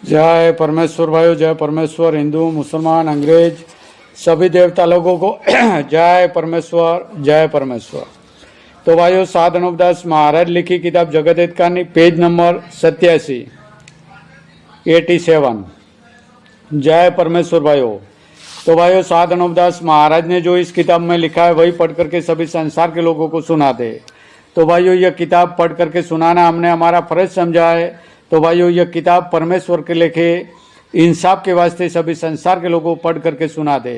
जय परमेश्वर भाइयों, जय परमेश्वर। हिंदू, मुसलमान, अंग्रेज सभी देवता लोगों को जय परमेश्वर, जय परमेश्वर। तो भाइयों, साधन उपदास महाराज लिखी किताब जगत हित कहानी, पेज नंबर 87 87। जय परमेश्वर भाइयों। तो भाइयों, साधन उपदास महाराज ने जो इस किताब में लिखा है वही पढ़ करके सभी संसार के लोगों को सुनाते। तो भाइयों, यह किताब पढ़ करके सुनाना हमने हमारा फर्ज समझा है। तो भाइयों, यह किताब परमेश्वर के लिखे इंसाफ के वास्ते सभी संसार के लोगों को पढ़ करके सुना दे।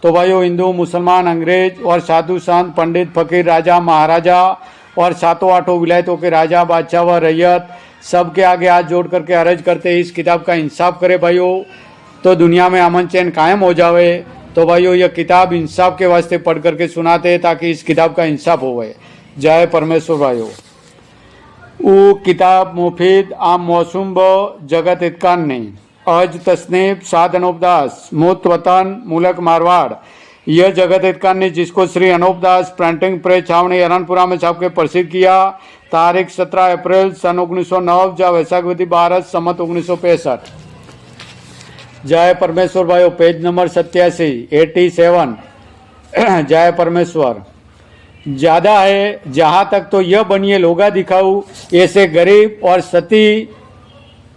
तो भाइयों, हिंदू, मुसलमान, अंग्रेज और साधु संत, पंडित, फकीर, राजा, महाराजा और सातों आठों विलायतों के राजा, बादशाह व रैयत सबके आगे हाथ जोड़ करके अर्ज करते इस किताब का इंसाफ करे भाइयों, तो दुनिया में अमन चैन कायम हो जावे। तो भाइयों, यह किताब इंसाफ के वास्ते पढ़ करके सुनाते ताकि इस किताब का इंसाफ होवे। जय परमेश्वर भाइयों। वो किताब मुफीद आम मौसूम ब जगत हितकान नहीं अज तस्नीफ साधन उपदास मूत वतन मूलक मारवाड़। यह जगत हितकान ने जिसको श्री अनूपदास प्रिंटिंग प्रेस छावनी अरनपुरा में छाप के प्रसिद्ध किया। तारीख 17 अप्रैल सन 1909 जा वैशाख विधि 12 सम्मत 1965। जय परमेश्वर भाइयों। पेज नंबर 87 जय परमेश्वर। ज़्यादा है जहाँ तक तो यह बनिए लोगा दिखाऊं, ऐसे गरीब और सती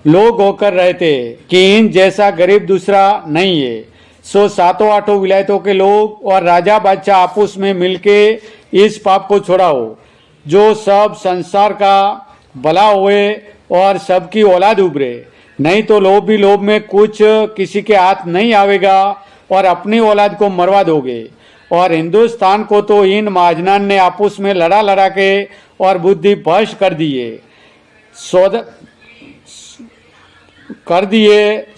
लोग होकर रहते कि इन जैसा गरीब दूसरा नहीं है। सो सातों आठों विलायतों के लोग और राजा बादशाह आपस में मिलके इस पाप को छोड़ाओ, जो सब संसार का भला हुए और सबकी औलाद उभरे। नहीं तो लोभ भी लोभ में कुछ किसी के हाथ नहीं आवेगा और अपनी औलाद को मरवा दोगे। और हिंदुस्तान को तो इन महाजनान ने आपस में लड़ा लड़ा के और बुद्धि भ्रष्ट कर दिए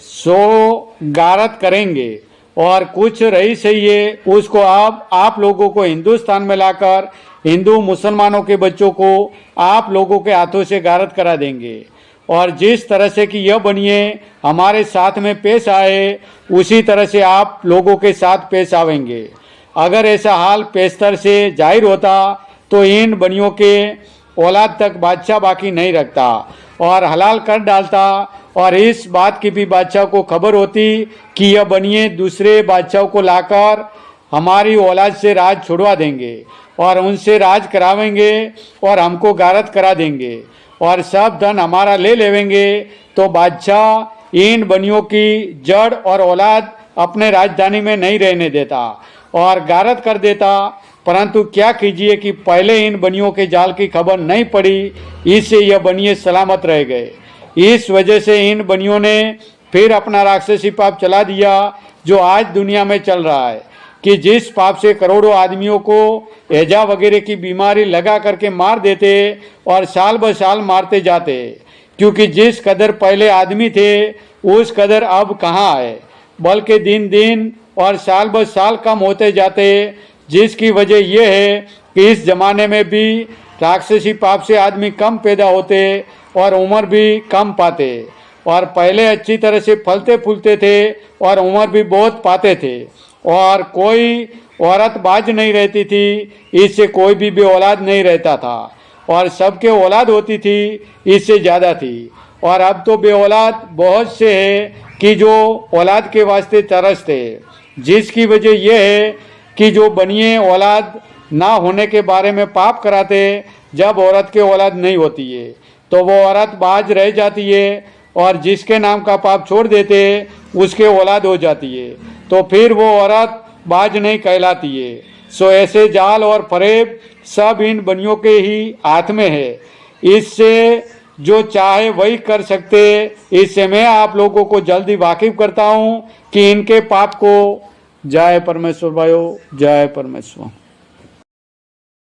सो गारत करेंगे। और कुछ रही सही है उसको आप लोगों को हिंदुस्तान में लाकर हिंदू मुसलमानों के बच्चों को आप लोगों के हाथों से गारत करा देंगे। और जिस तरह से कि यह बनिए हमारे साथ में पेश आए, उसी तरह से आप लोगों के साथ पेश आवेंगे। अगर ऐसा हाल पेशतर से जाहिर होता तो इन बनियों के औलाद तक बादशाह बाकी नहीं रखता और हलाल कर डालता। और इस बात की भी बादशाह को खबर होती कि यह बनिए दूसरे बादशाहों को लाकर हमारी औलाद से राज छुड़वा देंगे और उनसे राज करावेंगे और हमको गारत करा देंगे और सब धन हमारा ले लेवेंगे। तो बादशाह इन बनियों की जड़ और औलाद अपने राजधानी में नहीं रहने देता और गारत कर देता। परंतु क्या कीजिए कि पहले इन बनियों के जाल की खबर नहीं पड़ी, इससे यह बनिए सलामत रह गए। इस वजह से इन बनियों ने फिर अपना राक्षसी पाप चला दिया, जो आज दुनिया में चल रहा है कि जिस पाप से करोड़ों आदमियों को हैजा वगैरह की बीमारी लगा करके मार देते और साल ब साल मारते जाते। क्योंकि जिस कदर पहले आदमी थे उस कदर अब कहाँ है, बल्कि दिन दिन और साल ब साल कम होते जाते। जिसकी वजह यह है कि इस जमाने में भी राक्षसी पाप से आदमी कम पैदा होते और उम्र भी कम पाते। और पहले अच्छी तरह से फलते फूलते थे और उम्र भी बहुत पाते थे और कोई औरत बाज नहीं रहती थी, इससे कोई भी औलाद नहीं रहता था और सबके औलाद होती थी, इससे ज़्यादा थी। और अब तो बे औलाद बहुत से है कि जो औलाद के वास्ते तरसते। जिसकी वजह यह है कि जो बनिए औलाद ना होने के बारे में पाप कराते, जब औरत के औलाद नहीं होती है तो वो औरत बाज रह जाती है और जिसके नाम का पाप छोड़ देते उसके औलाद हो जाती है, तो फिर वो औरत बाज नहीं कहलाती है। सो ऐसे जाल और फरेब सब इन बनियों के ही हाथ में है। इससे जो चाहे वही कर सकते। इससे मैं आप लोगों को जल्दी वाकिफ करता हूँ कि इनके पाप को। जय परमेश्वर भाइयों, जय परमेश्वर।